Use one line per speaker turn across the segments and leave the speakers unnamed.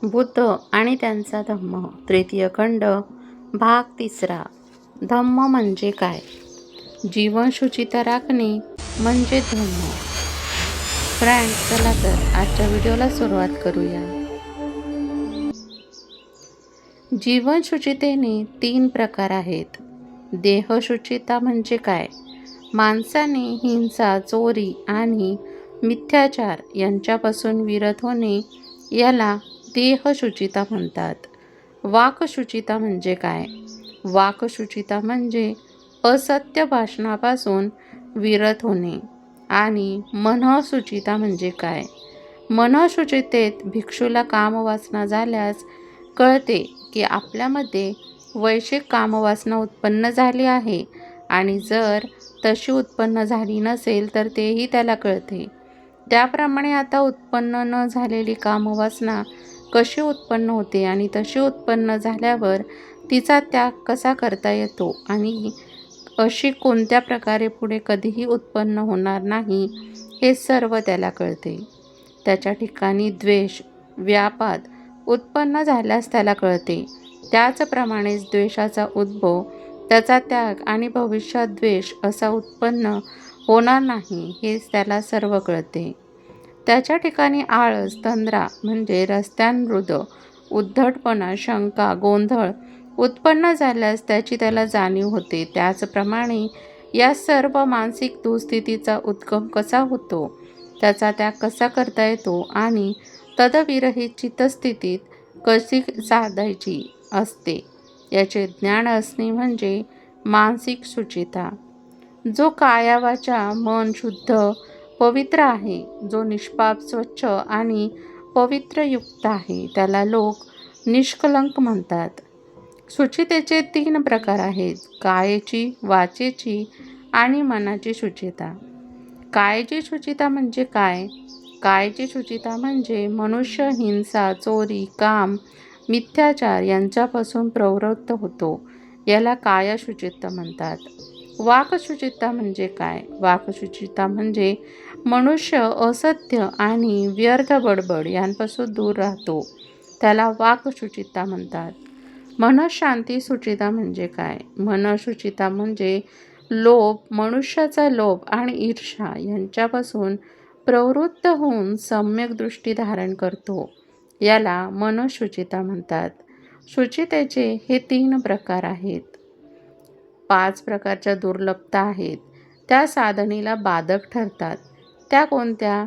बुद्ध आणि त्यांचा धम्म, तृतीय खंड, भाग 3. धम्म म्हणजे काय? जीवन शुचित राखणे म्हणजे धम्म. फ्रेंड, चला तर आजच्या व्हिडिओला सुरुवात करूया. जीवन शुचितेने 3 प्रकार आहेत. देहशुचिता म्हणजे काय? माणसाने हिंसा, चोरी आणि मिथ्याचार यांच्यापासून विरत होणे याला देहशुचिता म्हणतात. वाक्शुचिता म्हणजे काय? वाक्शुचिता म्हणजे असत्य भाषणापासून विरत होणे. आणि मनःशुचिता म्हणजे काय? मनःशुचितेत भिक्षूला कामवासना झाल्यास कळते की आपल्यामध्ये वैश्विक कामवासना उत्पन्न झाली आहे, आणि जर तशी उत्पन्न झाली नसेल तर तेही त्याला कळते. त्याप्रमाणे आता उत्पन्न न झालेली कामवासना कशी उत्पन्न होते आणि तशी उत्पन्न झाल्यावर तिचा त्याग कसा करता येतो आणि अशी कोणत्या प्रकारे पुढे कधीही उत्पन्न होणार नाही, हे सर्व त्याला कळते. त्याच्या ठिकाणी द्वेष, व्यापाद उत्पन्न झाल्यास त्याला कळते. त्याचप्रमाणेच द्वेषाचा उद्भव, त्याचा त्याग आणि भविष्यात द्वेष असा उत्पन्न होणार नाही, हेच त्याला सर्व कळते. त्याच्या ठिकाणी आळस, तंद्रा म्हणजे रस्त्यांमृद, उद्धटपणा, शंका, गोंधळ उत्पन्न झाल्यास त्याची त्याला जाणीव होते. त्याचप्रमाणे या सर्व मानसिक दुःस्थितीचा उद्गम कसा होतो, त्याचा त्याग कसा करता येतो आणि तदविरहित चित्तस्थितीत कशी साधायची असते, याचे ज्ञान असणे म्हणजे मानसिक शुचिता. जो काया वाचा मन शुद्ध पवित्र आहे, जो निष्पाप, स्वच्छ आणि पवित्रयुक्त आहे, त्याला लोक निष्कलंक म्हणतात. शुचितेचे 3 प्रकार आहेत. कायेची, वाचेची आणि मनाची शुचिता. कायेची शुचिता म्हणजे काय? कायेची शुचिता म्हणजे मनुष्य हिंसा, चोरी, काम, मिथ्याचार यांच्यापासून प्रवृत्त होतो, याला कायशुचिता म्हणतात. वाक्शुचिता म्हणजे काय? वाक्शुचिता म्हणजे मनुष्य असत्य आणि व्यर्थ बडबड यांपासून दूर राहतो, त्याला वाक्शुचिता म्हणतात. मनःशांती शुचिता म्हणजे काय? मनःशुचिता म्हणजे लोभ, मनुष्याचा लोभ आणि ईर्ष्या यांच्यापासून प्रवृत्त होऊन सम्यक दृष्टी धारण करतो, याला मनःशुचिता म्हणतात. शुचितेचे हे 3 प्रकार आहेत. 5 प्रकारच्या दुर्लभता आहेत. त्या साधनेला बाधक ठरतात. त्या कोणत्या?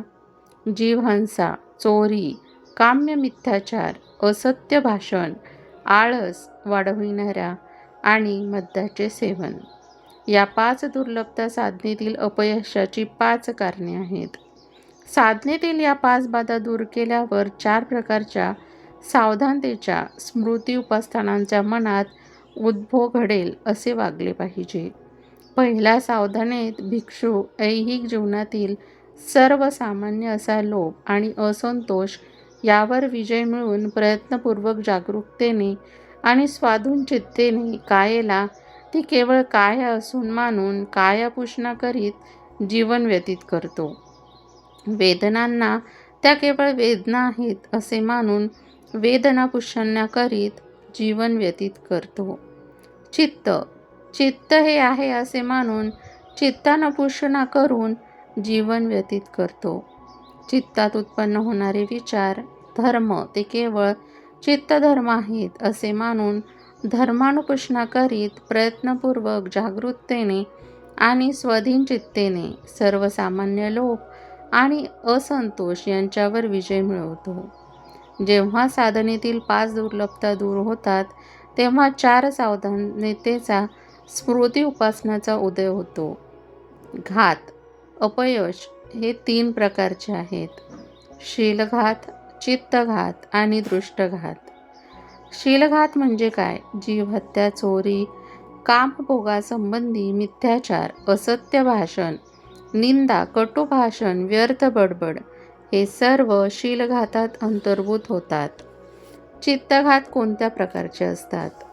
जीवहिंसा, चोरी, काम्य मिथ्याचार, असत्य भाषण, आळस वाढविणाऱ्या आणि मद्याचे सेवन. या 5 दुर्लभता साधनेतील अपयशाची 5 कारणे आहेत. साधनेतील या 5 बाधा दूर केल्यावर 4 प्रकारच्या सावधानतेच्या स्मृती उपासनांच्या मनात उद्भव घडेल असे वागले पाहिजे. पहिल्या सावधानेत भिक्षू ऐहिक जीवनातील सर्वसामान्य असा लोभ आणि असंतोष यावर विजय मिळवून प्रयत्नपूर्वक जागरूकतेने आणि स्वाधीन चित्तेने कायेला ती केवळ काया असून मानून कायापुषणा करीत जीवन व्यतीत करतो. वेदनांना त्या केवळ वेदना आहेत असे मानून वेदनापुषण्या करीत जीवन व्यतीत करतो. चित्त, चित्त हे आहे असे मानून चित्तानुपुषणा करून जीवन व्यतीत करतो. चित्तात उत्पन्न होणारे विचार, धर्म ते केवळ चित्तधर्म आहेत असे मानून धर्मानुपुषणा करीत प्रयत्नपूर्वक जागरूकतेने आणि स्वाधीन चित्तेने सर्वसामान्य लोभ आणि असंतोष यांच्यावर विजय मिळवतो. जेव्हा साधनेतील 5 दुर्लभता दूर होतात, तेव्हा 4 सावधानतेचा स्मृती उपासनाचा उदय होतो. घात, अपयश हे 3 प्रकारचे आहेत. शीलघात, चित्तघात आणि दृष्टघात. शीलघात म्हणजे काय? जीवहत्या, चोरी, कामभोगासंबंधी मिथ्याचार, असत्य भाषण, निंदा, कटू भाषण, व्यर्थ बडबड हे सर्व शीलघातात अंतर्भूत होतात. चित्तघात कोणत्या प्रकारचे असतात?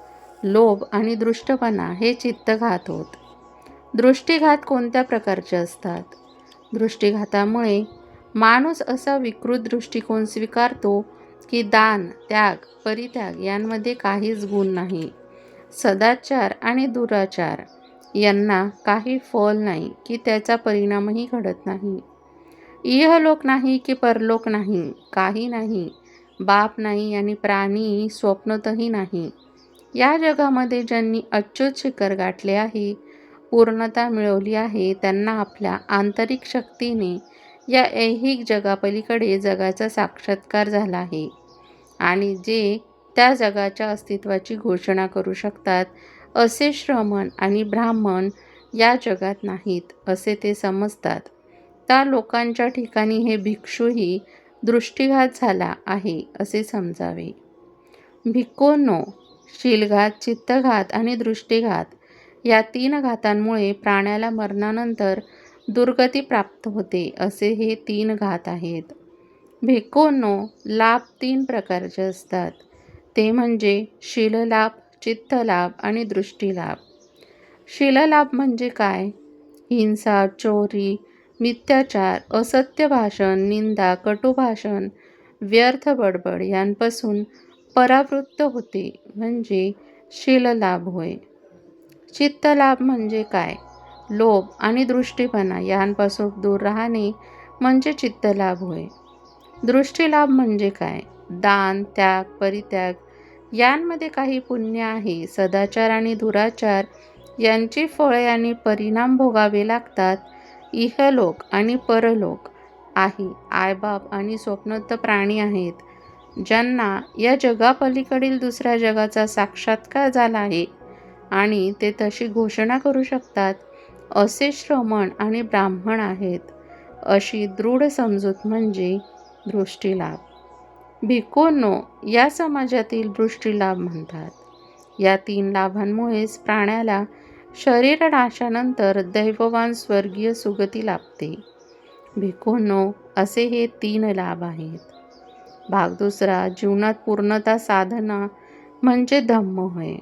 लोभ आणि दृष्टपणा हे चित्तघात होत. दृष्टीघात कोणत्या प्रकारचे असतात? दृष्टीघातामुळे माणूस असा विकृत दृष्टिकोन स्वीकारतो की दान, त्याग, परित्याग यांमध्ये काहीच गुण नाही. सदाचार आणि दुराचार यांना काही फल नाही की त्याचा परिणामही घडत नाही. इहलोक नाही की परलोक नाही, काही नाही, बाप नाही आणि प्राणी स्वप्नतही नाही. या जगामध्ये ज्यांनी अच्युत शिखर गाठले आहे, पूर्णता मिळवली आहे, त्यांना आपल्या आंतरिक शक्तीने या ऐहिक जगापलीकडे जगाचा साक्षात्कार झाला आहे. आणि जे त्या जगाच्या अस्तित्वाची घोषणा करू शकतात असे श्रमण आणि ब्राह्मण या जगात नाहीत असे ते समजतात. त्या लोकांच्या ठिकाणी हे भिक्षूही दृष्टिघात झाला आहे असे समजावे. भिक्खूंनो, शीलघात, चित्तघात आणि दृष्टिघात या 3 घातांमुळे प्राण्याला मरणानंतर दुर्गती प्राप्त होते असे हे 3 घात आहेत. भिक्खूंनो, लाभ 3 प्रकारचे असतात. ते म्हणजे शीललाभ, चित्तलाभ आणि दृष्टिलाभ. शीललाभ म्हणजे काय? हिंसा, चोरी, मिथ्याचार, असत्य भाषण, निंदा, कटुभाषण, व्यर्थ बडबड यांपासून परावृत्त होते म्हणजे शीललाभ होय. चित्तलाभ म्हणजे काय? लोभ आणि दृष्टीपणा यांपासून दूर राहणे म्हणजे चित्तलाभ होय. दृष्टिलाभ म्हणजे काय? दान, त्याग, परित्याग यांमध्ये काही पुण्य आहे. सदाचार आणि दुराचार यांची फळे आणि परिणाम भोगावे लागतात. इहलोक आणि परलोक आहे. आईबाप आणि स्वप्नस्थ प्राणी आहेत, ज्यांना या जगापलीकडील दुसऱ्या जगाचा साक्षात्कार झाला आहे आणि ते तशी घोषणा करू शकतात असे श्रमण आणि ब्राह्मण आहेत. अशी दृढ समजूत म्हणजे दृष्टिलाभ. भिक्खूंनो, या समाजातील दृष्टिलाभ म्हणतात. या 3 लाभांमुळेच प्राण्याला शरीरनाशानंतर दैववान स्वर्गीय सुगती लाभते. भिक्खूंनो, असे हे 3 लाभ आहेत. भाग 2. जीवनात पूर्णता साधना म्हणजे धम्म होय.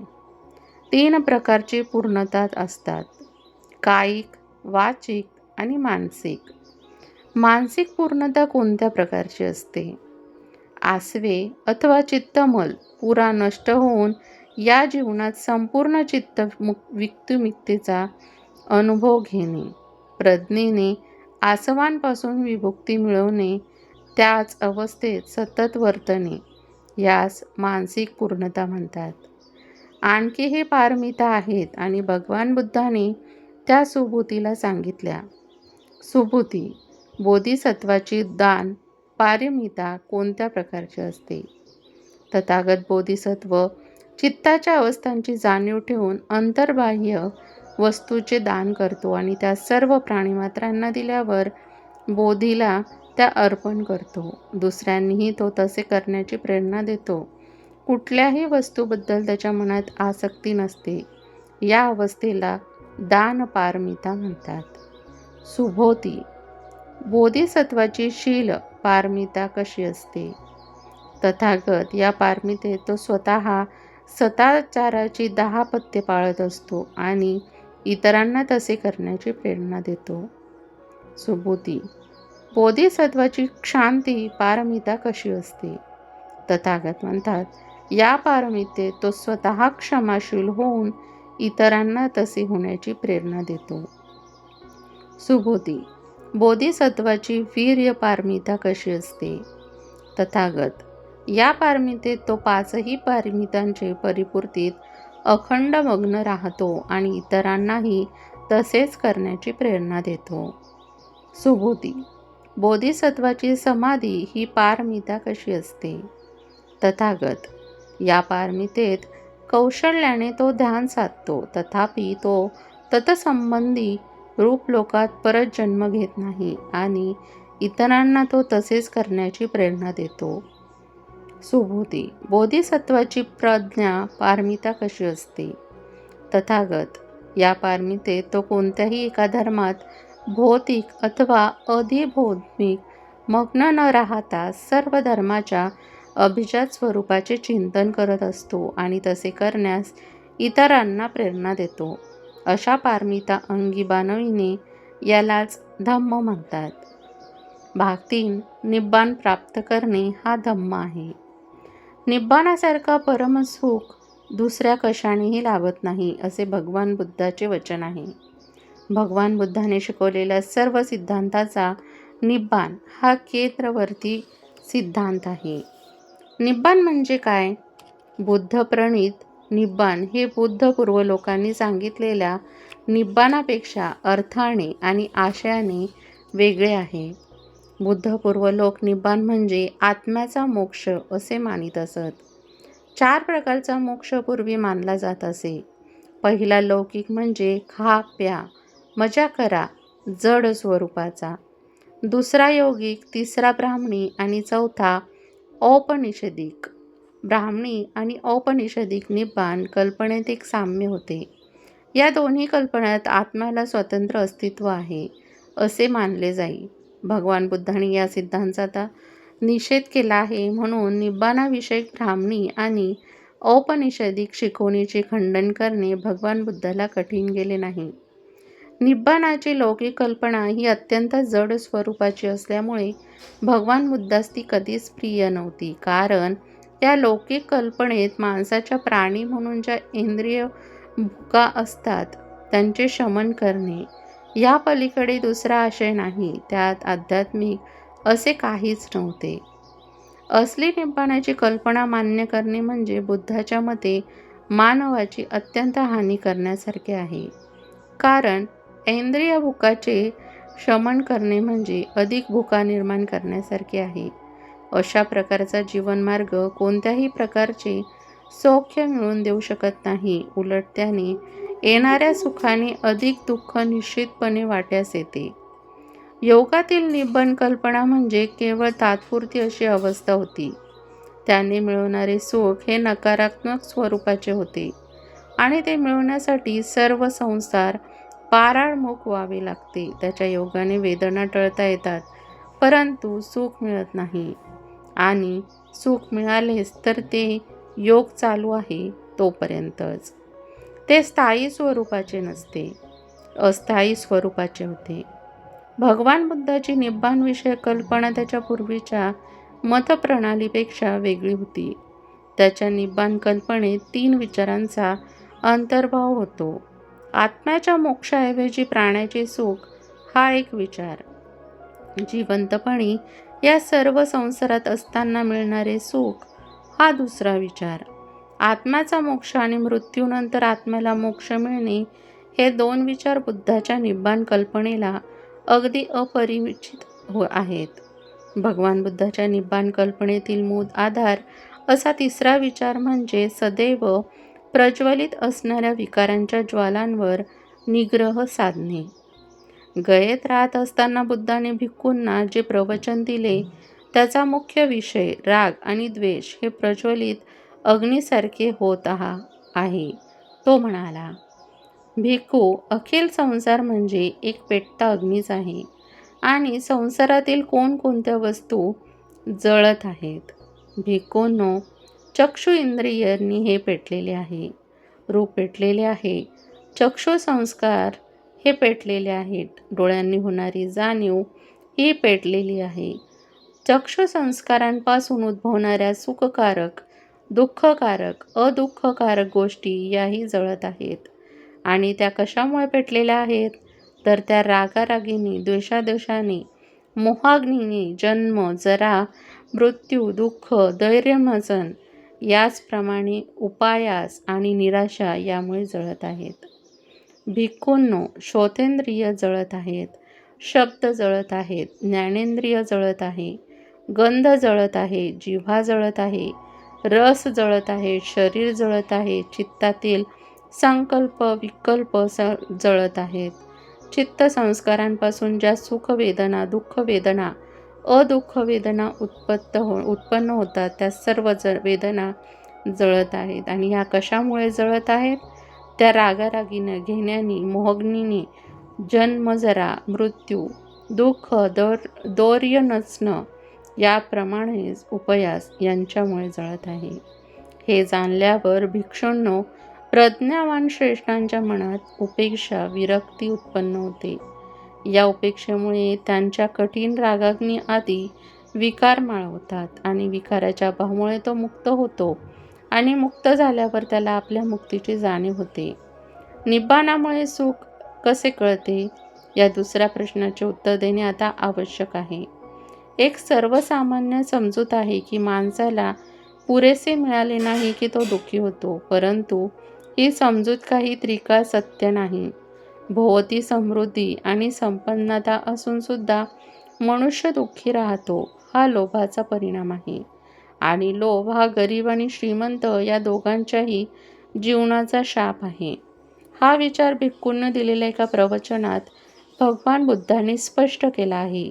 3 प्रकारची पूर्णता असतात: कायिक, वाचिक आणि मानसिक. मानसिक पूर्णता कोणत्या प्रकारची असते? आसवे अथवा चित्तमल पुरा नष्ट होऊन या जीवनात संपूर्ण विमुक्तीचा अनुभव घेणे, प्रज्ञेने आसवांपासून विमुक्ती मिळवणे, त्याच अवस्थेत सतत वर्तणे यास मानसिक पूर्णता म्हणतात. आणखी हे पारमिता आहेत आणि भगवान बुद्धाने त्या सुबुतीला सांगितल्या. सुबुती, बोधिसत्वाची दान पारमिता कोणत्या प्रकारची असते? तथागत बोधिसत्व चित्ताच्या अवस्थांची जाणीव ठेवून अंतर्बाह्य वस्तूचे दान करतो आणि त्या सर्व प्राणीमात्रांना दिल्यावर बोधीला त्या अर्पण करतो. दुसऱ्यांनीही तो तसे करण्याची प्रेरणा देतो. कुठल्याही वस्तूबद्दल त्याच्या मनात आसक्ती नसते. या अवस्थेला दान पारमिता म्हणतात. सुबोधी, बोधिसत्वाची शील पारमिता कशी असते? तथागत या पारमितेत तो स्वतः सदाचाराची 10 पथ्ये पाळत असतो आणि इतरांना तसे करण्याची प्रेरणा देतो. सुबुधी, बोधिसत्वाची शांती पारमिता कशी असते? तथागत म्हणतात, या पारमितेत तो स्वतः क्षमाशील होऊन इतरांना तसे होण्याची प्रेरणा देतो. सुबुधी, बोधिसत्वाची वीर्य पारमिता कशी असते? तथागत, या पारमितेत तो 5ही पारमितांचे परिपूर्तीत अखंड मग्न राहतो आणि इतरांनाही तसेच करण्याची प्रेरणा देतो. सुबुधी, बोधिसत्वाची समाधी ही पारमिता कशी असते? तथागत, या पारमितेत कौशल्याने तो ध्यान साधतो, तथापि तो तत्संबंधी रूपलोकात परत जन्म घेत नाही आणि इतरांना तो तसेच करण्याची प्रेरणा देतो. सुबुधी, बोधिसत्वाची प्रज्ञा पारमिता कशी असते? तथागत, या पारमितेत तो कोणत्याही एका धर्मात भौतिक अथवा अधिभौतिक मग्न न राहता सर्व धर्माच्या अभिजात स्वरूपाचे चिंतन करत असतो आणि तसे करण्यास इतरांना प्रेरणा देतो. अशा पारमिता अंगी बाणविणे यालाच धम्म म्हणतात. भाग 3. निब्बाण प्राप्त करणे हा धम्म आहे. निब्बाणासारखा परमसुख दुसऱ्या कशानेही लाभत नाही, असे भगवान बुद्धाचे वचन आहे. भगवान बुद्धाने शिकवलेल्या सर्व सिद्धांताचा निब्बाण हा केंद्रवर्ती सिद्धांत आहे. निब्बाण म्हणजे काय? बुद्धप्रणीत निब्बाण हे बुद्धपूर्व लोकांनी सांगितलेल्या निब्बाणापेक्षा अर्थाने आणि आशयाने वेगळे आहे. बुद्धपूर्व लोक निब्बाण म्हणजे आत्म्याचा मोक्ष असे मानित असत. 4 प्रकारचा मोक्ष पूर्वी मानला जात असे. पहिला लौकिक म्हणजे खा प्या मजा करा जड स्वरूपाचा. दुसरा योगिक, तिसरा ब्राह्मणी आणि चौथा औपनिषदिक. ब्राह्मणी आणि औपनिषदिक निब्बाण कल्पनेत एक साम्य होते. या दोन्ही कल्पनात आत्म्याला स्वतंत्र अस्तित्व आहे असे मानले जाई. भगवान बुद्धांनी या सिद्धांताचा निषेध केला आहे, म्हणून निब्बाणाविषयक ब्राह्मणी आणि औपनिषदिक शिकवणीचे खंडन करणे भगवान बुद्धाला कठीण गेले नाही. निब्बाणाची लौकिक कल्पना ही अत्यंत जड स्वरूपाची असल्यामुळे भगवान बुद्धास ती कधीच प्रिय नव्हती. कारण या लौकिक कल्पनेत माणसाच्या प्राणी म्हणून ज्या इंद्रिय भुका असतात त्यांचे शमन करणे या पलीकडे दुसरा आशय नाही. त्यात आध्यात्मिक असे काहीच नव्हते. असली निब्बाणाची कल्पना मान्य करणे म्हणजे बुद्धाच्या मते मानवाची अत्यंत हानी करण्यासारखे आहे. कारण इंद्रिय भुकाचे शमन करणे म्हणजे अधिक भुका निर्माण करण्यासारखे आहे. अशा प्रकारचा जीवनमार्ग कोणत्याही प्रकारचे सौख्य मिळवून देऊ शकत नाही. उलट त्याने येणाऱ्या सुखाने अधिक दुःख निश्चितपणे वाट्यास येते. योगातील निब्बाण कल्पना म्हणजे केवळ तात्पुरती अशी अवस्था होती. त्याने मिळवणारे सुख हे नकारात्मक स्वरूपाचे होते आणि ते मिळवण्यासाठी सर्व संसार पाराळमुख व्हावे लागते. त्याच्या योगाने वेदना टळता येतात, परंतु सुख मिळत नाही. आणि सुख मिळालेच तर ते योग चालू आहे तोपर्यंतच. ते स्थायी स्वरूपाचे नसते, अस्थायी स्वरूपाचे होते. भगवान बुद्धाची निब्बाणविषयक कल्पना त्याच्या पूर्वीच्या मतप्रणालीपेक्षा वेगळी होती. त्याच्या निब्बाण कल्पनेत 3 विचारांचा अंतर्भाव होतो. आत्म्याच्या मोक्षाऐवजी प्राण्याचे सुख हा एक विचार. जिवंतपणी या सर्व संसारात असताना मिळणारे सुख हा दुसरा विचार. आत्म्याचा मोक्ष आणि मृत्यूनंतर आत्म्याला मोक्ष मिळणे हे 2 विचार बुद्धाच्या निब्बाण कल्पनेला अगदी अपरिचित आहेत. भगवान बुद्धाच्या निब्बाण कल्पनेतील मूळ आधार असा तिसरा विचार म्हणजे सदैव प्रज्वलित असणाऱ्या विकारांच्या ज्वालांवर निग्रह साधणे. गयेत राहत असताना बुद्धाने भिक्खूंना जे प्रवचन दिले त्याचा मुख्य विषय राग आणि द्वेष हे प्रज्वलित अग्नीसारखे होत आहे. तो म्हणाला, भिक्खू, अखिल संसार म्हणजे एक पेटता अग्नीच आहे आणि संसारातील कोणकोणत्या वस्तू जळत आहेत. भिक्खूंनो, चक्षु इंद्रियांनी हे पेटलेले आहे, रूप पेटलेले आहे, चक्षु संस्कार हे पेटलेले आहेत, डोळ्यांनी होणारी जाणीव ही पेटलेली आहे. चक्षु संस्कारांपासून उद्भवणाऱ्या सुखकारक, दुःखकारक, अदुःखकारक गोष्टी याही जळत आहेत. आणि त्या कशामुळे पेटलेल्या आहेत? तर त्या रागारागीने, द्वेषाद्वेषाने, मोहाग्नीने जन्म, जरा, मृत्यू, दुःख, दैर्यमसन याचप्रमाणे उपायास आणि निराशा यामुळे जळत आहेत. भिक्खूंनो, श्रोतेंद्रिय जळत आहेत, शब्द जळत आहेत, ज्ञानेंद्रिय जळत आहे, गंध जळत आहे, जिव्हा जळत आहे, रस जळत आहे, शरीर जळत आहे, चित्तातील संकल्प विकल्प जळत आहेत. चित्त संस्कारांपासून ज्या सुखवेदना, दुःखवेदना, अदुःखवेदना उत्पन्न होतात त्या सर्व वेदना जळत आहेत. आणि ह्या कशामुळे जळत आहेत? त्या रागारागीने, घेण्याने, मोहग्नीने, जन्म, जरा, मृत्यू, दुःख, दौर्य नसणं याप्रमाणेच उपयास यांच्यामुळे जळत आहे. हे जाणल्यावर भिक्षूंनो, प्रज्ञावान श्रेष्ठांच्या मनात उपेक्षा, विरक्ती उत्पन्न होते. या उपेक्षेमुळे त्यांच्या कठीण रागाग्नी आधी विकार माळवतात आणि विकाराच्या अभावामुळे तो मुक्त होतो आणि मुक्त झाल्यावर त्याला आपल्या मुक्तीची जाणीव होते. निब्बाणामुळे सुख कसे कळते? या दुसऱ्या प्रश्नाचे उत्तर देणे आता आवश्यक आहे. एक सर्वसामान्य समजूत आहे की माणसाला पुरेसे मिळाले नाही की तो दुःखी होतो, परंतु ही समजूत काही त्रिकाळ सत्य नाही. भोवती समृद्धी आणि संपन्नता असून सुद्धा मनुष्य दुःखी राहतो, हा लोभाचा परिणाम आहे. आणि लोभ हा गरीब आणि श्रीमंत या दोघांच्याही जीवनाचा शाप आहे. हा विचार भिक्खूंनी दिलेल्या एका प्रवचनात भगवान बुद्धांनी स्पष्ट केला आहे.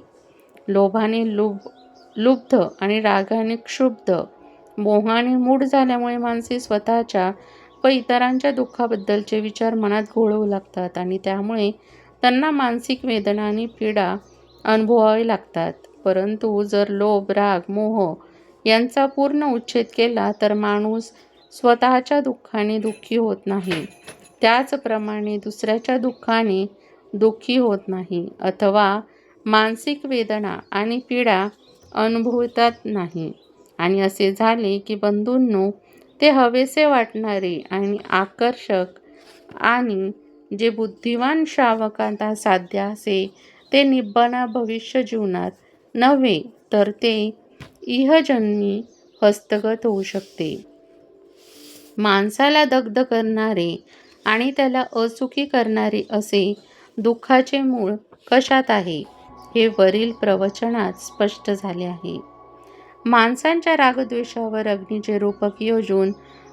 लोभाने लुब्ध आणि रागाने क्षुब्ध, मोहाने मूढ झाल्यामुळे माणसे स्वतःच्या व इतरांच्या दुःखाबद्दलचे विचार मनात घोळवू लागतात आणि त्यामुळे त्यांना मानसिक वेदना आणि पीडा अनुभवावे लागतात. परंतु जर लोभ, राग, मोह यांचा पूर्ण उच्छेद केला तर माणूस स्वतःच्या दुःखाने दुःखी होत नाही, त्याचप्रमाणे दुसऱ्याच्या दुःखाने दुःखी होत नाही अथवा मानसिक वेदना आणि पीडा अनुभवतात नाही. आणि असे झाले की बंधूंनो, ते हवेसे वाटणारे आणि आकर्षक आणि जे बुद्धिवान श्रावकांना साध्य असे ते निब्बाण भविष्य जीवनात नव्हे तर ते इहजन्मी हस्तगत होऊ शकते. माणसाला दग्ध करणारे आणि त्याला असुखी करणारे असे दुःखाचे मूळ कशात आहे, हे वरील प्रवचनात स्पष्ट झाले आहे. माणसांच्या रागद्वेषावर अग्नीचे रूपक योजून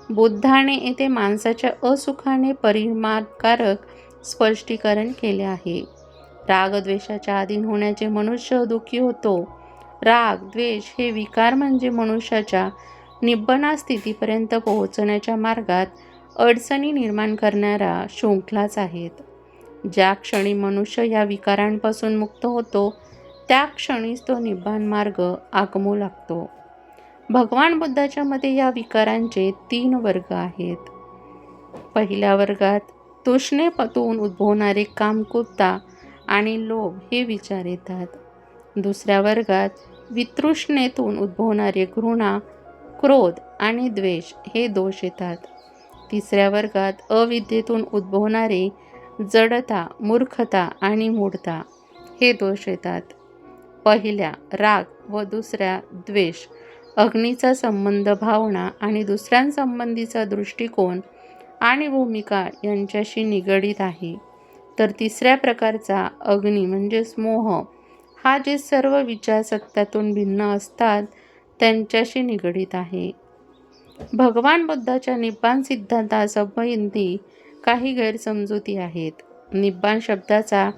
बुद्धाने येथे माणसाच्या असुखाने परिणामकारक स्पष्टीकरण केले आहे. रागद्वेषाच्या अधीन होण्याचे मनुष्य दुःखी होतो. राग, द्वेष हे विकार म्हणजे मनुष्याच्या निब्बाण स्थितीपर्यंत पोहोचण्याच्या मार्गात अडचणी निर्माण करणाऱ्या शृंखलाच आहेत. ज्या क्षणी मनुष्य या विकारांपासून मुक्त होतो त्या क्षणीच तो निब्बाण मार्ग आगमू लागतो. भगवान बुद्धाच्या मते या विकारांचे 3 वर्ग आहेत. पहिल्या वर्गात तृष्णेतून उद्भवणारे कामकुप्ता आणि लोभ हे विचार येतात. दुसऱ्या वर्गात वितृष्णेतून उद्भवणारे घृणा, क्रोध आणि द्वेष हे दोष येतात. तिसऱ्या वर्गात अविद्येतून उद्भवणारे जडता, मूर्खता आणि मूढता हे दोष येतात. पहिल्या राग व दुसऱ्या द्वेष अग्नीचा संबंध भावना आणि दुसऱ्यांसंबंधीचा दृष्टिकोन आणि भूमिका यांच्याशी निगडीत आहे. तर तिसऱ्या प्रकारचा अग्नी म्हणजेच मोह हा जे सर्व विचार सत्यातून भिन्न असतात त्यांच्याशी निगडीत आहे. भगवान बुद्धाच्या निब्बाण सिद्धांतासंबंधी काही गैरसमजुती आहेत. निब्बाण शब्दाचा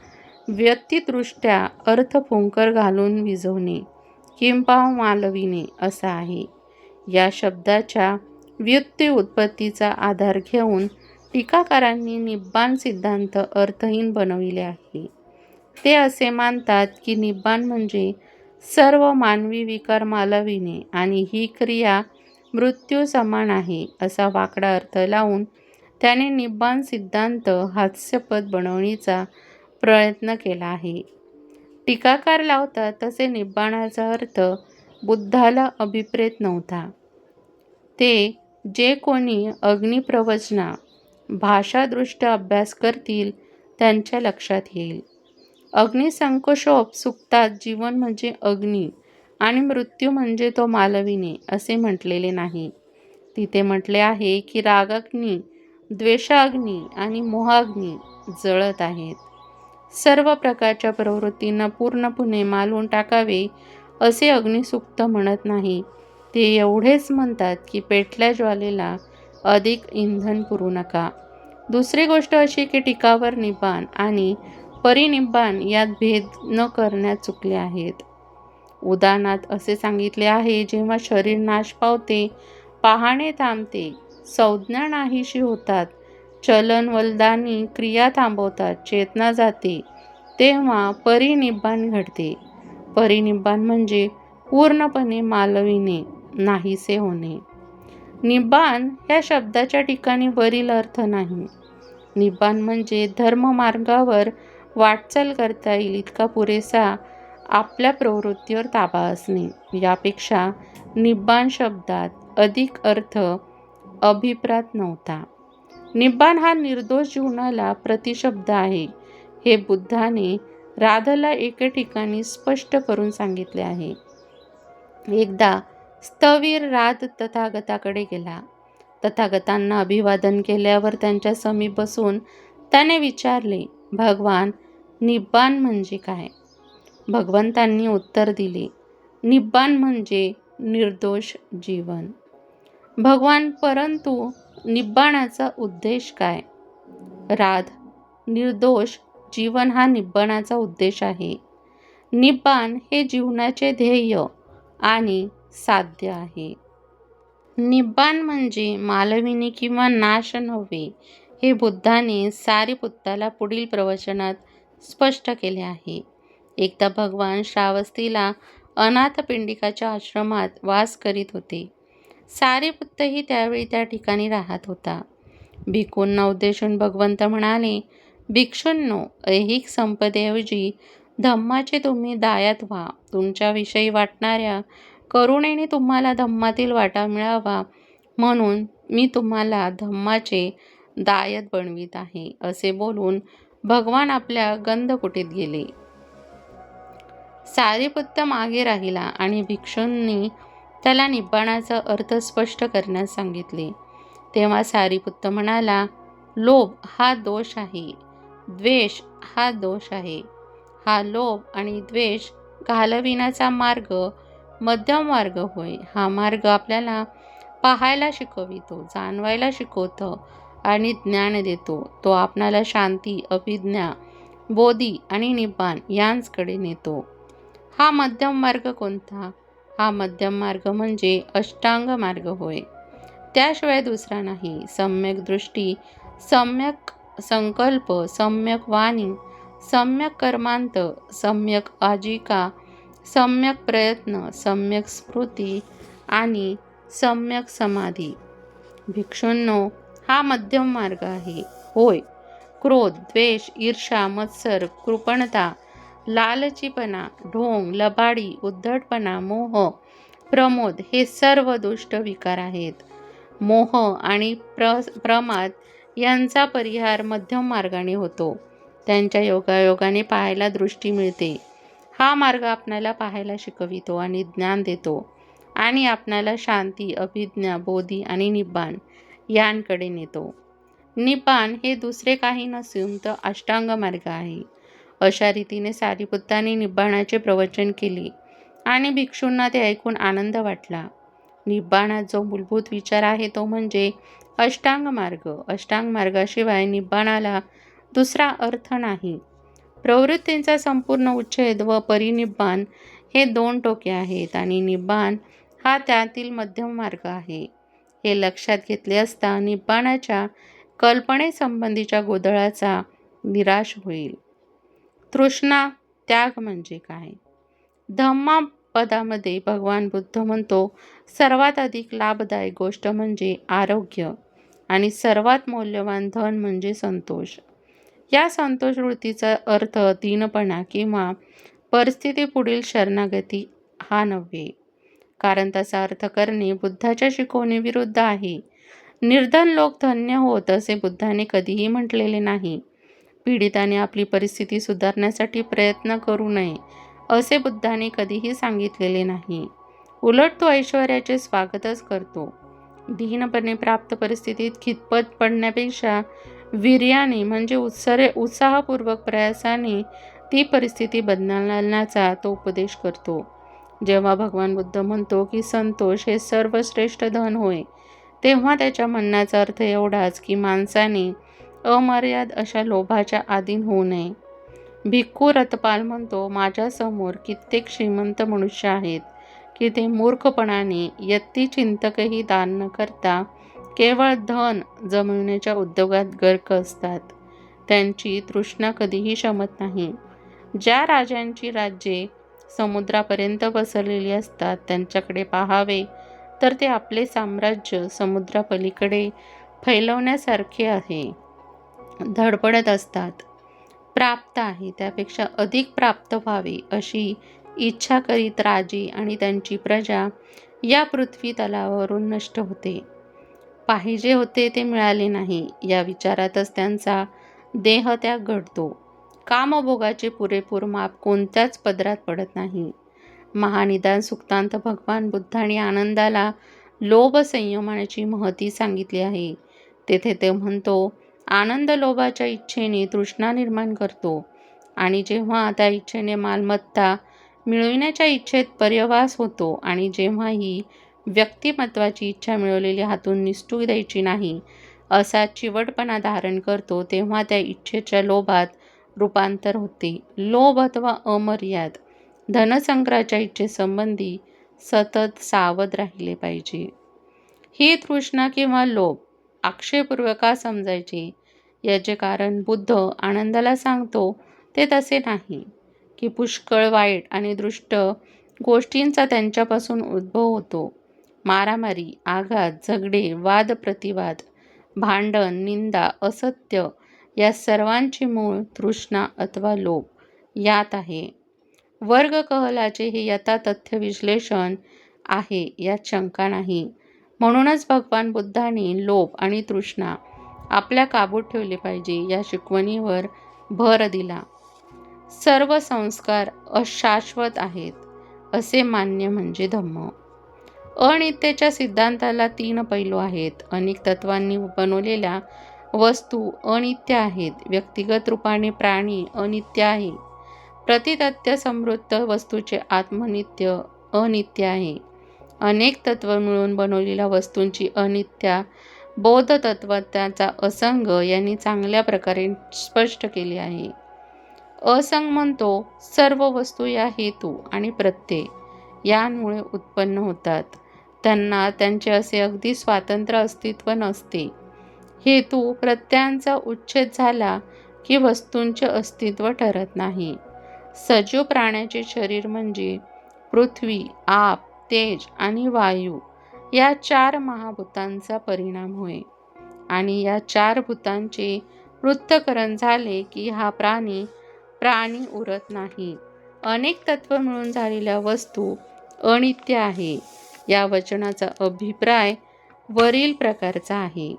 व्यक्तिदृष्ट्या अर्थ फुंकर घालून विझवणे किंवा मालविणे असा आहे. या शब्दाच्या व्युत्पत्ती उत्पत्तीचा आधार घेऊन टीकाकारांनी निब्बाण सिद्धांत अर्थहीन बनविले आहे. ते असे मानतात की निब्बाण म्हणजे सर्व मानवी विकार मालविणे आणि ही क्रिया मृत्यू समान आहे असा वाकडा अर्थ लावून त्याने निब्बाण सिद्धांत हास्यास्पद बनवण्याचा प्रयत्न केला आहे. टीकाकार लावतात तसे निब्बाणाचा अर्थ बुद्धाला अभिप्रेत नव्हता. ते जे कोणी अग्निप्रवचना भाषादृष्ट्या अभ्यास करतील त्यांच्या लक्षात येईल. अग्निसंकोशोप सुक्तात जीवन म्हणजे अग्नी आणि मृत्यू म्हणजे तो मालविणे असे म्हटलेले नाही. तिथे म्हटले आहे की रागाग्नी, द्वेषाग्नी आणि मोहाग्नी जळत आहेत. सर्व प्रकारच्या प्रवृत्तींना पूर्णपणे मालवून टाकावे असे अग्निसूक्त म्हणत नाही. ते एवढेच म्हणतात की पेटल्या ज्वालेला अधिक इंधन पुरू नका. दुसरी गोष्ट अशी की टीकावर निब्बाण आणि परिनिब्बाण यात भेद न करण्यात चुकले आहेत. उदाहरणार्थ असे सांगितले आहे, जेव्हा शरीर नाश पावते, पाहणे थांबते, संज्ञा नाहीशी होतात, चलन वलदानी क्रिया थांबवतात, चेतना जाते, तेव्हा परिनिब्बाण घडते. परिनिब्बाण म्हणजे पूर्णपणे मालविणे, नाहीसे होणे. निब्बाण ह्या शब्दाच्या ठिकाणी वरील अर्थ नाही. निब्बाण म्हणजे धर्ममार्गावर वाटचाल करता येईल इतका पुरेसा आपल्या प्रवृत्तीवर ताबा असणे. यापेक्षा निब्बाण शब्दात अधिक अर्थ अभिप्रात नव्हता. निब्बाण हा निर्दोष जीवनाला प्रतिशब्द आहे, हे बुद्धाने राधला एके ठिकाणी स्पष्ट करून सांगितले आहे. एकदा स्थवीर राध तथागताकडे गेला. तथागतांना अभिवादन केल्यावर त्यांच्या समीप बसून त्याने विचारले, भगवान, निब्बाण म्हणजे काय? भगवंतांनी उत्तर दिले, निब्बाण म्हणजे निर्दोष जीवन. भगवान, परंतु निब्बाणाचा उद्देश काय? राध, निर्दोष जीवन हा निब्बाणाचा उद्देश आहे. निब्बाण हे जीवनाचे ध्येय आणि साध्य आहे. निब्बाण म्हणजे मालविनी किंवा नाश नव्हे, हे बुद्धाने सारिपुत्ताला पुढील प्रवचनात स्पष्ट केले आहे. एकदा भगवान श्रावस्तीला अनाथपिंडिकाच्या आश्रमात वास करीत होते. सारिपुत्तही त्यावेळी त्या ठिकाणी राहत होता. भिक्खूंना उद्देशून भगवंत म्हणाले, भिक्षूंनो, ऐहिक संपदेऐवजी धम्माचे तुम्ही दायात व्हा. तुमच्याविषयी वाटणाऱ्या करुणेने तुम्हाला धम्मातील वाटा मिळावा म्हणून मी तुम्हाला धम्माचे दायत बनवित आहे. असे बोलून भगवान आपल्या गंधकुटीत गेले. सारिपुत्त मागे राहिला आणि भिक्षूंनी त्याला निब्बाणाचा अर्थ स्पष्ट करण्यास सांगितले. तेव्हा सारिपुत्त म्हणाला, लोभ हा दोष आहे, द्वेष हा दोष आहे. हा लोभ आणि द्वेष घालविण्याचा मार्ग मध्यम मार्ग होय. हा मार्ग आपल्याला पाहायला शिकवितो, जाणवायला शिकवतो आणि ज्ञान देतो. तो आपणाला शांती, अभिज्ञा, बोधी आणि निब्बाण यांकडे नेतो. हा मध्यम मार्ग कोणता? हा मध्यम मार्ग म्हणजे अष्टांग मार्ग होय. त्याशिवाय दुसरा नाही. सम्यक दृष्टी, सम्यक संकल्प, सम्यक वाणी, सम्यक कर्मांत, सम्यक आजीविका, सम्यक प्रयत्न, सम्यक स्मृती आणि सम्यक समाधी. भिक्षूंनो, हा मध्यम मार्ग आहे. होय, क्रोध, द्वेष, ईर्ष्या, मत्सर, कृपणता, लालचीपणा, ढोंग, लबाडी, उद्धटपणा, मोह, प्रमोद हे सर्व दुष्ट विकार आहेत. मोह आणि प्रमाद यांचा परिहार मध्यम मार्गाने होतो. त्यांच्या योगायोगाने पाहायला दृष्टी मिळते. हा मार्ग आपणाला पाहायला शिकवितो आणि ज्ञान देतो आणि आपणाला शांती, अभिज्ञा, बोधी आणि निब्बाण यांकडे नेतो. निब्बाण हे दुसरे काही नसून तर अष्टांग मार्ग आहे. अशा रीतीने सारिपुत्ताने निब्बाणाचे प्रवचन केले आणि भिक्षूंना ते ऐकून आनंद वाटला. निब्बाणात जो मूलभूत विचार आहे तो म्हणजे अष्टांग मार्ग. अष्टांग मार्गाशिवाय निब्बाणाला दुसरा अर्थ नाही. प्रवृत्तींचा संपूर्ण उच्छेद व परिनिब्बाण हे दोन टोके आहेत आणि निब्बाण हा त्यातील मध्यम मार्ग आहे. हे लक्षात घेतले असता निब्बाणाच्या कल्पनेसंबंधीच्या गोंधळाचा निराश होईल. तृष्णा त्याग म्हणजे काय? धम्मा पदामध्ये भगवान बुद्ध म्हणतो, सर्वात अधिक लाभदायक गोष्ट म्हणजे आरोग्य आणि सर्वात मौल्यवान धन म्हणजे संतोष. या संतोष वृत्तीचा अर्थ दीनपणा किंवा परिस्थिती पुढील शरणागती हा नव्हे, कारण तसा अर्थ करणे बुद्धाच्या शिकवणीविरुद्ध आहे. निर्धन लोक धन्य होत असे बुद्धाने कधीही म्हटलेले नाही. पीडिताने आपली परिस्थिती सुधारण्यासाठी प्रयत्न करू नये असे बुद्धाने कधीही सांगितलेले नाही. उलट तो ऐश्वर्याचे स्वागतच करतो. दीनपणे प्राप्त परिस्थितीत खितपत पडण्यापेक्षा वीर्याने म्हणजे उत्साहपूर्वक प्रयासाने ती परिस्थिती बदलण्याचा तो उपदेश करतो. जेव्हा भगवान बुद्ध म्हणतो की संतोष हे सर्वश्रेष्ठ धन होय, तेव्हा त्याच्या म्हणण्याचा अर्थ एवढाच की माणसाने अमर्याद अशा लोभाच्या अधीन होऊ नये. भिक्खू रतपाल म्हणतो, माझ्यासमोर कित्येक श्रीमंत मनुष्य आहेत की ते मूर्खपणाने यत्तिचिंतकही दान न करता केवळ धन जमविण्याच्या उद्योगात गर्क असतात. त्यांची तृष्णा कधीही शमत नाही. ज्या राजांची राज्ये समुद्रापर्यंत पसरलेली असतात त्यांच्याकडे पाहावे तर ते आपले साम्राज्य समुद्रापलीकडे फैलवण्यासारखे आहे. धडपडत असतात. प्राप्त आहे त्यापेक्षा अधिक प्राप्त व्हावे अशी इच्छा करीत राजे आणि त्यांची प्रजा या पृथ्वी तलावावरून नष्ट होते. पाहिजे होते ते मिळाले नाही या विचारातच त्यांचा देहत्याग घडतो. कामभोगाचे पुरेपूर माप कोणत्याच पदरात पडत नाही. महानिदान सुक्तांत भगवान बुद्धांनी आनंदाला लोभ संयमाची महती सांगितली आहे. तेथे ते म्हणतो, आनंद लोभाच्या इच्छेने तृष्णा निर्माण करतो आणि जेव्हा त्या इच्छेने मालमत्ता मिळविण्याच्या इच्छेत पर्यवास होतो आणि जेव्हा ही व्यक्तिमत्वाची इच्छा मिळवलेली हातून निसटू द्यायची नाही असा चिवटपणा धारण करतो, तेव्हा त्या इच्छेच्या लोभात रूपांतर होते. लोभ अथवा अमर्याद धनसंग्रहाच्या इच्छेसंबंधी सतत सावध राहिले पाहिजे. ही तृष्णा किंवा लोभ आक्षेपपूर्वक का समजायचे याचे कारण बुद्ध आनंदाला सांगतो ते तसे नाही की पुष्कळ वाईट आणि दुष्ट गोष्टींचा त्यांच्यापासून उद्भव होतो. मारामारी, आघात, झगडे, वादप्रतिवाद, भांडण, निंदा, असत्य या सर्वांचे मूळ तृष्णा अथवा लोभ यात आहे. वर्ग कहलाचे हे यथातथ्य विश्लेषण आहे यात शंका नाही. म्हणूनच भगवान बुद्धांनी लोभ आणि तृष्णा आपल्या काबूत ठेवले पाहिजे या शिकवणीवर भर दिला. सर्व संस्कार अशाश्वत आहेत असे मान्य म्हणजे धम्म. अनित्यच्या सिद्धांताला 3 पैलू आहेत. अनेक तत्वांनी बनवलेल्या वस्तू अनित्य आहेत. व्यक्तिगत रूपाने प्राणी अनित्य आहे. प्रतितत्य समृद्ध वस्तूचे आत्मनित्य अनित्य आहे. अनेक तत्व मिळून बनवलेल्या वस्तूंची अनित्या बौद्ध तत्त्वज्ञाचा असंग यांनी चांगल्या प्रकारे स्पष्ट केले आहे. असंग म्हणतो, सर्व वस्तू या हेतू आणि प्रत्यय यांमुळे उत्पन्न होतात. त्यांना त्यांचे असे अगदी स्वतंत्र अस्तित्व नसते. हेतू प्रत्ययांचा उच्छेद झाला की वस्तूंचे अस्तित्व ठरत नाही. सजीव प्राण्याचे शरीर म्हणजे पृथ्वी, आप, तेज आणि वायू या 4 महाभूतांचा परिणाम होय आणि या 4 भूतांचे पृथक्करण झाले की हा प्राणी उरत नाही. अनेक तत्व मिळून झालेल्या वस्तू अनित्य आहे या वचनाचा अभिप्राय वरील प्रकारचा आहे.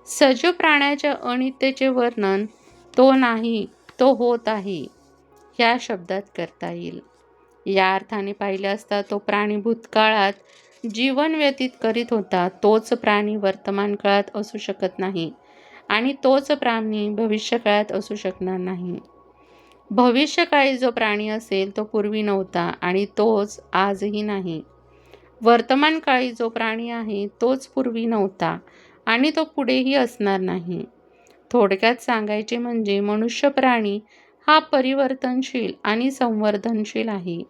सजीव प्राण्याच्या अनित्यतेचे वर्णन तो नाही, तो होत आहे ह्या शब्दात करता येईल. या अर्थाने पाहिले असता तो प्राणी भूतकाळात जीवन व्यतीत करीत होता तोच प्राणी वर्तमान काळात असू शकत नाही आणि तोच प्राणी भविष्यकाळात असू शकणार नाही. भविष्यकाळी जो प्राणी असेल तो पूर्वी नव्हता आणि तोच आजही नाही. वर्तमान काळी जो प्राणी आहे तोच पूर्वी नव्हता आणि तो पुढेही असणार नाही. थोडक्यात सांगायचे म्हणजे मनुष्य प्राणी हा परिवर्तनशील आणि संवर्धनशील आहे.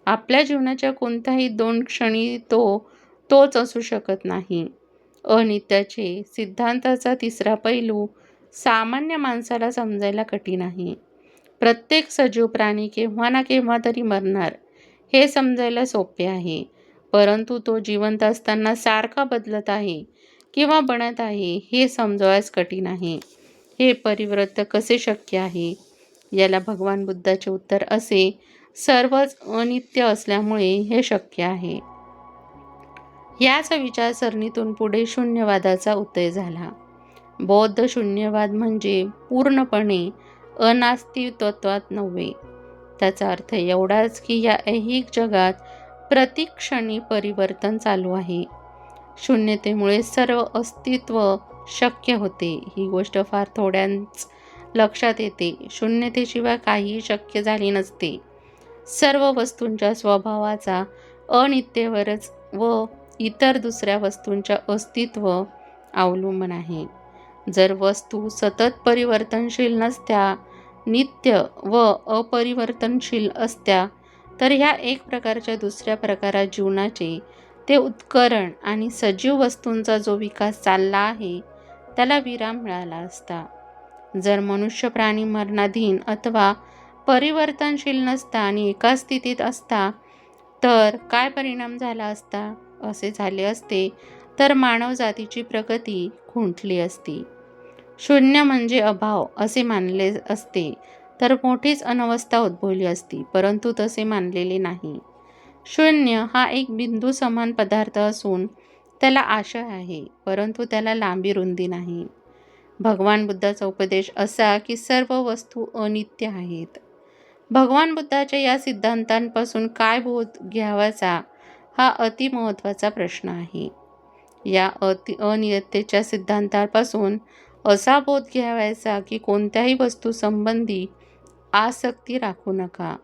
आपल्या जीवनाच्या कोणत्याही 2 क्षणी तोच असू शकत नाही. अनित्याचे सिद्धांताचा 3रा पैलू सामान्य माणसाला समजायला कठीण आहे. प्रत्येक सजीव प्राणी केव्हा ना केव्हा तरी मरणार हे समजायला सोपे आहे, परंतु तो जिवंत असताना सारखा बदलत आहे किंवा बनत आहे हे समजवायच कठीण आहे. हे परिवर्तन कसे शक्य आहे? याला भगवान बुद्धाचे उत्तर असे, सर्वच अनित्य असल्यामुळे हे शक्य आहे. याच विचारसरणीतून पुढे शून्यवादाचा उदय झाला. बौद्ध शून्यवाद म्हणजे पूर्णपणे अनास्तित्वात नव्हे. त्याचा अर्थ एवढाच की या ऐहिक जगात प्रतिक्षणी परिवर्तन चालू आहे. शून्यतेमुळे सर्व अस्तित्व शक्य होते. ही गोष्ट फार थोड्यांच लक्षात येते. शून्यतेशिवाय काहीही शक्य झाले नसते. सर्व वस्तूंच्या स्वभावाचा अनित्यतेवरच व इतर दुसऱ्या वस्तूंच्या अस्तित्व अवलंबून आहे. जर वस्तू सतत परिवर्तनशील नसत्या, नित्य व अपरिवर्तनशील असत्या तर ह्या एक प्रकारच्या दुसऱ्या प्रकारात जीवनाचे ते उत्करण आणि सजीव वस्तूंचा जो विकास चालला आहे त्याला विराम मिळाला असता. जर मनुष्य प्राणी मरणाधीन अथवा परिवर्तनशील नसता आणि एका स्थितीत असता तर काय परिणाम झाला असता? असे झाले असते तर मानवजातीची प्रगती खुंटली असती. शून्य म्हणजे अभाव असे मानले असते तर मोठीच अनवस्था उद्भवली असती, परंतु तसे मानलेले नाही. शून्य हा एक बिंदू समान पदार्थ असून त्याला आशय आहे, परंतु त्याला लांबी रुंदी नाही. भगवान बुद्धाचा उपदेश असा की सर्व वस्तू अनित्य आहेत. भगवान बुद्धाच्या या सिद्धांतांपासून काय बोध घ्यावाचा हा अतिमहत्त्वाचा प्रश्न आहे. या अनियतेच्या सिद्धांतापासून असा बोध घ्यावायचा की कोणत्याही वस्तूसंबंधी आसक्ती राखू नका.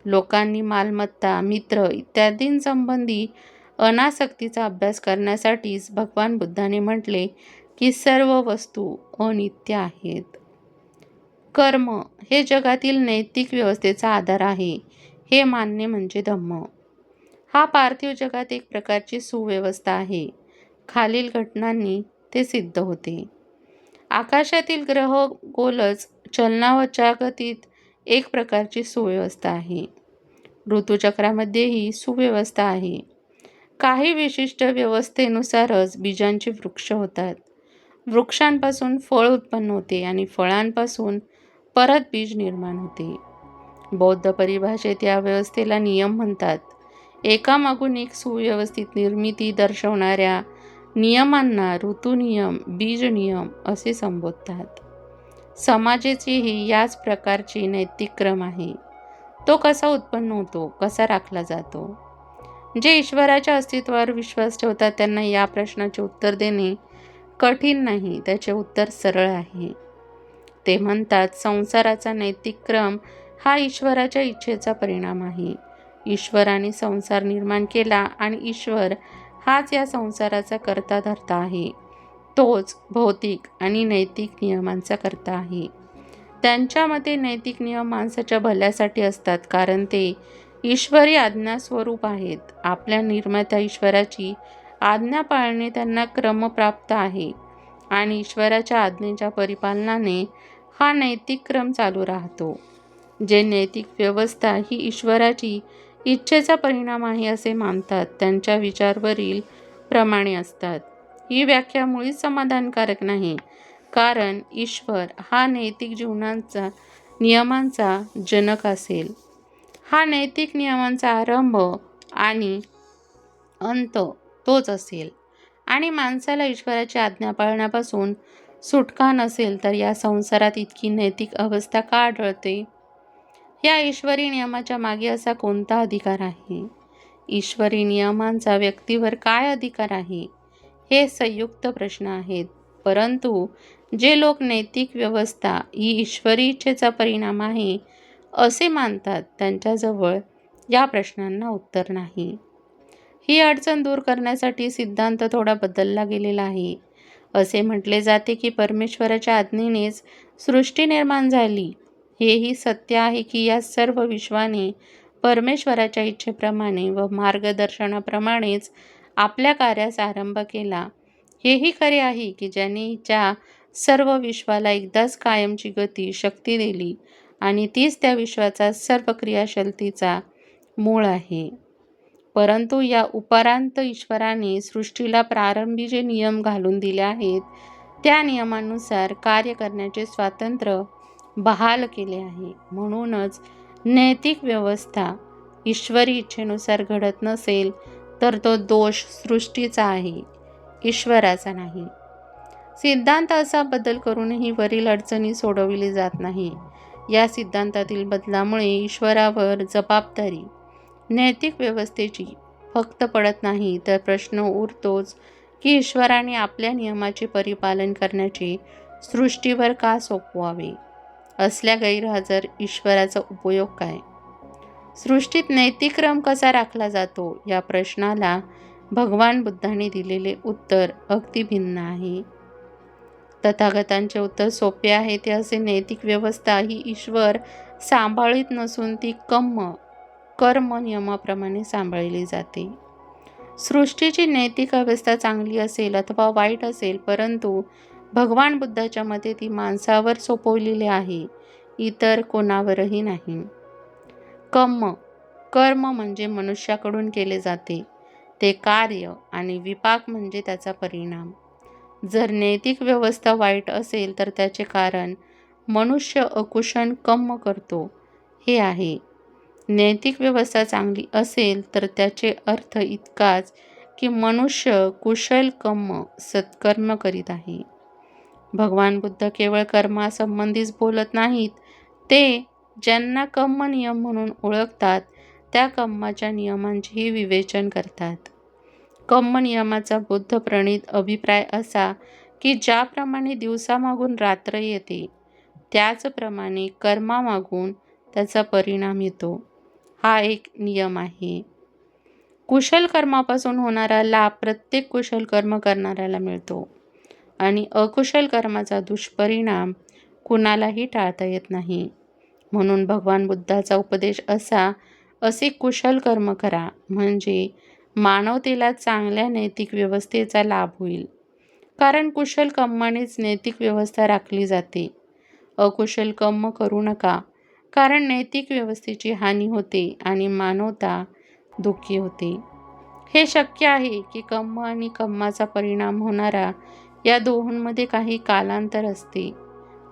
लोकांनी मालमत्ता, मित्र इत्यादींसंबंधी अनासक्तीचा अभ्यास करण्यासाठीच भगवान बुद्धाने म्हटले की सर्व वस्तू अनित्य आहेत. कर्म हे जगातील नैतिक व्यवस्थेचा आधार आहे हे मानणे म्हणजे धम्म. हा पार्थिव जगात एक प्रकारची सुव्यवस्था आहे. खालील घटनांनी ते सिद्ध होते. आकाशातील ग्रह गोलच चलनाच्या गतीत एक प्रकारची सुव्यवस्था आहे. ऋतुचक्रामध्येही सुव्यवस्था आहे. काही विशिष्ट व्यवस्थेनुसारच बीजांचे वृक्ष होतात. वृक्षांपासून फळ उत्पन्न होते आणि फळांपासून परत बीज निर्माण होते. बौद्ध परिभाषेत या व्यवस्थेला नियम म्हणतात. एकामागून एक सुव्यवस्थित निर्मिती दर्शवणाऱ्या नियमांना ऋतुनियम, बीजनियम असे संबोधतात. समाजाचेही याच प्रकारचे नैतिक क्रम आहे. तो कसा उत्पन्न होतो, कसा राखला जातो? जे ईश्वराच्या अस्तित्वावर विश्वास ठेवतात त्यांना या प्रश्नाचे उत्तर देणे कठीण नाही. त्याचे उत्तर सरळ आहे. ते म्हणतात, संसाराचा नैतिक क्रम हा ईश्वराच्या इच्छेचा परिणाम आहे. ईश्वराने संसार निर्माण केला आणि ईश्वर हाच या संसाराचा कर्ता धर्ता आहे. तोच भौतिक आणि नैतिक नियमांचा कर्ता आहे. त्यांच्या मते नैतिक नियम माणसाच्या भल्यासाठी असतात, कारण ते ईश्वरी आज्ञास्वरूप आहेत. आपल्या निर्मात्या ईश्वराची आज्ञा पाळणे त्यांना क्रमप्राप्त आहे आणि ईश्वराच्या आज्ञेच्या परिपालनाने हा नैतिक क्रम चालू राहतो. जे नैतिक व्यवस्था ही ईश्वराची इच्छेचा परिणाम आहे असे मानतात त्यांच्या विचारवरील प्रमाणे असतात. ही व्याख्या मुळीच समाधानकारक नाही, कारण ईश्वर हा नैतिक जीवनाचा नियमांचा जनक असेल. हा नैतिक नियमांचा आरंभ आणि अंत तोच असेल आणि माणसाला ईश्वराची आज्ञा पाळण्यापासून सुटका नसेल तर या संसारात इतकी नैतिक अवस्था का आढळते? या ईश्वरी नियमाच्या मागे असा कोणता अधिकार आहे? ईश्वरी नियमांचा व्यक्तीवर काय अधिकार आहे? हे संयुक्त प्रश्न आहेत. परंतु जे लोक नैतिक व्यवस्था ही ईश्वरी इच्छेचा परिणाम आहे असे मानतात त्यांच्याजवळ या प्रश्नांना उत्तर नाही. ही अडचण दूर करण्यासाठी सिद्धांत थोडा बदलला गेलेला आहे. असे म्हटले जाते की परमेश्वराच्या आज्ञेनेच सृष्टी निर्माण झाली. हेही सत्य आहे की या सर्व विश्वाने परमेश्वराच्या इच्छेप्रमाणे व मार्गदर्शनाप्रमाणेच आपल्या कार्यास आरंभ केला. हेही खरे आहे की ज्याने ज्या सर्व विश्वाला एकदाच कायमची गती, शक्ती दिली आणि तीच त्या विश्वाचा सर्व क्रियाशीलतेचा मूळ आहे. परंतु या उपरांत ईश्वराने सृष्टीला प्रारंभी जे नियम घालून दिले आहेत त्या नियमानुसार कार्य करण्याचे स्वातंत्र्य बहाल केले आहे. म्हणूनच नैतिक व्यवस्था ईश्वरी इच्छेनुसार घडत नसेल तर तो दोष सृष्टीचा आहे, ईश्वराचा नाही. सिद्धांत असा बदल करूनही वरील अडचणी सोडविली जात नाही. या सिद्धांतातील बदलामुळे ईश्वरावर जबाबदारी नैतिक व्यवस्थेची फक्त पडत नाही तर प्रश्न उरतोच की ईश्वराने आपल्या नियमाचे परिपालन करण्याचे सृष्टीवर का सोपवावे? असल्या गैरहजर ईश्वराचा उपयोग काय? सृष्टीत नैतिक क्रम कसा राखला जातो या प्रश्नाला भगवान बुद्धाने दिलेले उत्तर अगदी भिन्न आहे. तथागतांचे उत्तर सोपे आहे. ते असे, नैतिक व्यवस्था ही ईश्वर सांभाळीत नसून ती कर्म नियमाप्रमाणे सांभाळली जाते. सृष्टीची नैतिक अवस्था चांगली असेल अथवा वाईट असेल, परंतु भगवान बुद्धाच्या मते ती माणसावर सोपवलेली आहे, इतर कोणावरही नाही. कर्म म्हणजे मनुष्याकडून केले जाते ते कार्य आणि विपाक म्हणजे त्याचा परिणाम. जर नैतिक व्यवस्था वाईट असेल तर त्याचे कारण मनुष्य अकुशल कर्म करतो हे आहे. नैतिक व्यवस्था चांगली असेल तर त्याचे अर्थ इतकाच की मनुष्य कुशल कर्म सत्कर्म करीत आहे. भगवान बुद्ध केवळ कर्मासंबंधीच बोलत नाहीत, ते ज्यांना कर्म नियम म्हणून ओळखतात त्या कर्माच्या नियमांचेही विवेचन करतात. कर्म नियमाचा बुद्ध प्रणीत अभिप्राय असा की ज्याप्रमाणे दिवसामागून रात्र येते त्याचप्रमाणे कर्मामागून त्याचा परिणाम येतो, हा एक नियम आहे. कुशल कर्मापासून होणारा लाभ प्रत्येक कुशल कर्म करणाऱ्याला मिळतो आणि अकुशल कर्माचा दुष्परिणाम कुणालाही टाळता येत नाही. म्हणून भगवान बुद्धाचा उपदेश असे कुशल कर्म करा म्हणजे मानवतेला चांगल्या नैतिक व्यवस्थेचा लाभ होईल. कारण कुशल कर्मानेच नैतिक व्यवस्था राखली जाते. अकुशल कर्म करू नका, कारण नैतिक व्यवस्थेची हानी होते आणि मानवता दुःखी होते. हे शक्य आहे की कर्म आणि कर्माचा परिणाम होणारा या दोहोंमध्ये काही कालांतर असते,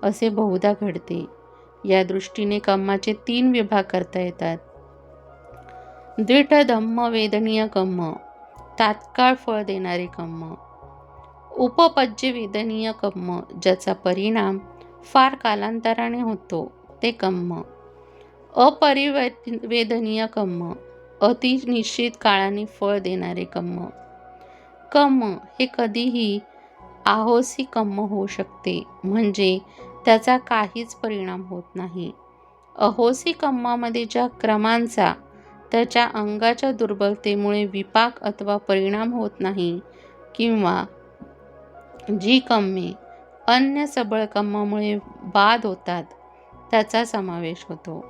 असे बहुधा घडते. या दृष्टीने कर्माचे 3 विभाग करता येतात. दृढ धम्म वेदनीय कर्म, तात्काळ फळ देणारे कर्म. उपपज्य वेदनीय कर्म, ज्याचा परिणाम फार कालांतराने होतो ते कर्म. अपरिवेदनीय कर्म, अति निश्चित काळाने फळ देणारे कर्म. कर्म हे कधीही आहोसी कर्म होऊ शकते, म्हणजे त्याचा काहीच परिणाम होत नाही. अहोसी कर्मामध्ये ज्या क्रमांचा त्याच्या अंगाच्या दुर्बलतेमुळे विपाक अथवा परिणाम होत नाही किंवा जी कर्मे अन्य सबळ कर्मामुळे बाद होतात त्याचा समावेश होतो.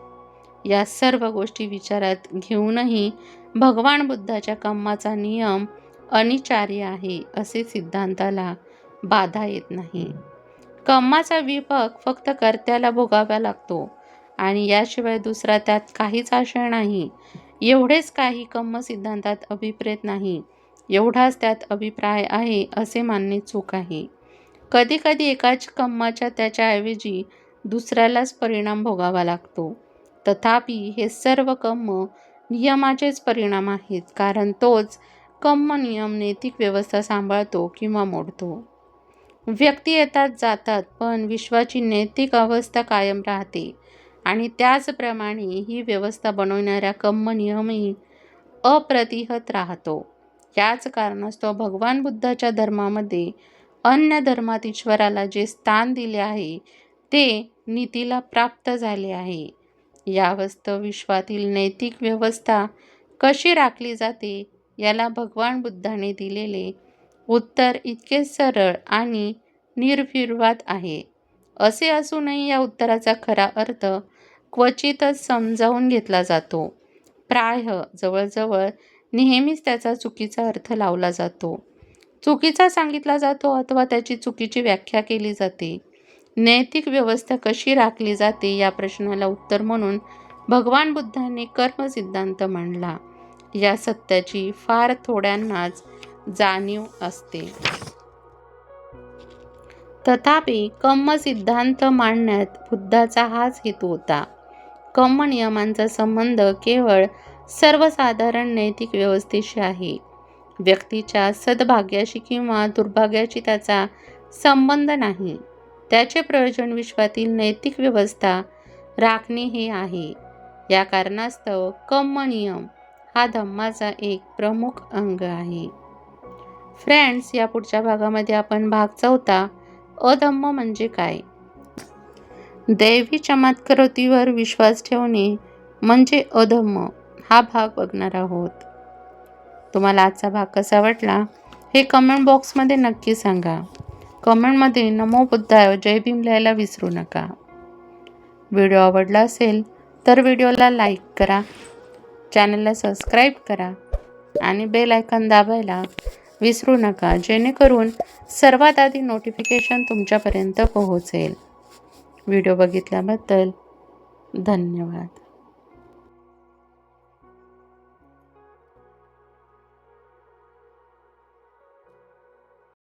या सर्व गोष्टी विचारात घेऊनही भगवान बुद्धाच्या कर्माचा नियम अनिवार्य आहे असे सिद्धांताला बाधा येत नाही. कर्माचा विपाक फक्त कर्त्याला भोगावा लागतो आणि याशिवाय दुसरा त्यात काहीच आशय नाही. एवढेच काही कर्म सिद्धांतात अभिप्रेत नाही, एवढाच त्यात अभिप्राय आहे असे मानणे चूक आहे. कधीकधी एकाच कर्माचा त्याच्याऐवजी दुसऱ्यालाच परिणाम भोगावा लागतो. तथापि हे सर्व कर्म नियमाचेच परिणाम आहेत, कारण तोच कर्म नियम नैतिक व्यवस्था सांभाळतो किंवा मोडतो. व्यक्ती येतात जातात, पण विश्वाची नैतिक अवस्था कायम राहते आणि त्याचप्रमाणे ही व्यवस्था बनवणाऱ्या कर्म नियमही अप्रतिहत राहतो. याच कारणास्तव भगवान बुद्धाच्या धर्मामध्ये अन्य धर्मात ईश्वराला जे स्थान दिले आहे ते नीतीला प्राप्त झाले आहे. या वास्तव विश्वातील नैतिक व्यवस्था कशी राखली जाते याला भगवान बुद्धाने दिलेले उत्तर इतके सरळ आणि निर्विवाद आहे. असे असूनही या उत्तराचा खरा अर्थ क्वचितच समजावून घेतला जातो. प्रायः जवळजवळ नेहमीच त्याचा चुकीचा अर्थ लावला जातो, चुकीचा सांगितला जातो अथवा त्याची चुकीची व्याख्या केली जाते. नैतिक व्यवस्था कशी राखली जाते या प्रश्नाला उत्तर म्हणून भगवान बुद्धाने कर्म सिद्धांत मांडला. या सत्याची फार थोड्यांनाच जाणीव असते. तथापि कर्म सिद्धांत मांडण्यात बुद्धाचा हाच हेतू होता. कर्म नियमांचा संबंध केवळ सर्वसाधारण नैतिक व्यवस्थेशी आहे. व्यक्तीच्या सद्भाग्याशी किंवा दुर्भाग्याशी त्याचा संबंध नाही. त्याचे प्रयोजन विश्वातील नैतिक व्यवस्था राखणे हे आहे. या कारणास्तव कर्म नियम हा धम्माचा एक प्रमुख अंग आहे. फ्रेंड्स, या पुढच्या भागामध्ये आपण भाग 4 अधम्म म्हणजे काय, दैवी चमत्कृतीवर विश्वास ठेवणे म्हणजे अधम्म हा भाग बघणार आहोत. तुम्हाला आजचा भाग कसा वाटला हे कमेंट बॉक्समध्ये नक्की सांगा. कमेंटमध्ये नमो बुद्धाय जय भीम लिहायला विसरू नका. व्हिडिओ आवडला असेल तर व्हिडिओला लाईक करा, चॅनलला सबस्क्राईब करा आणि बेल आयकॉन दाबायला विसरू नका, जेणेकरून सर्वात आधी नोटिफिकेशन तुमच्यापर्यंत पोहोचेल. व्हिडिओ बघितल्याबद्दल धन्यवाद.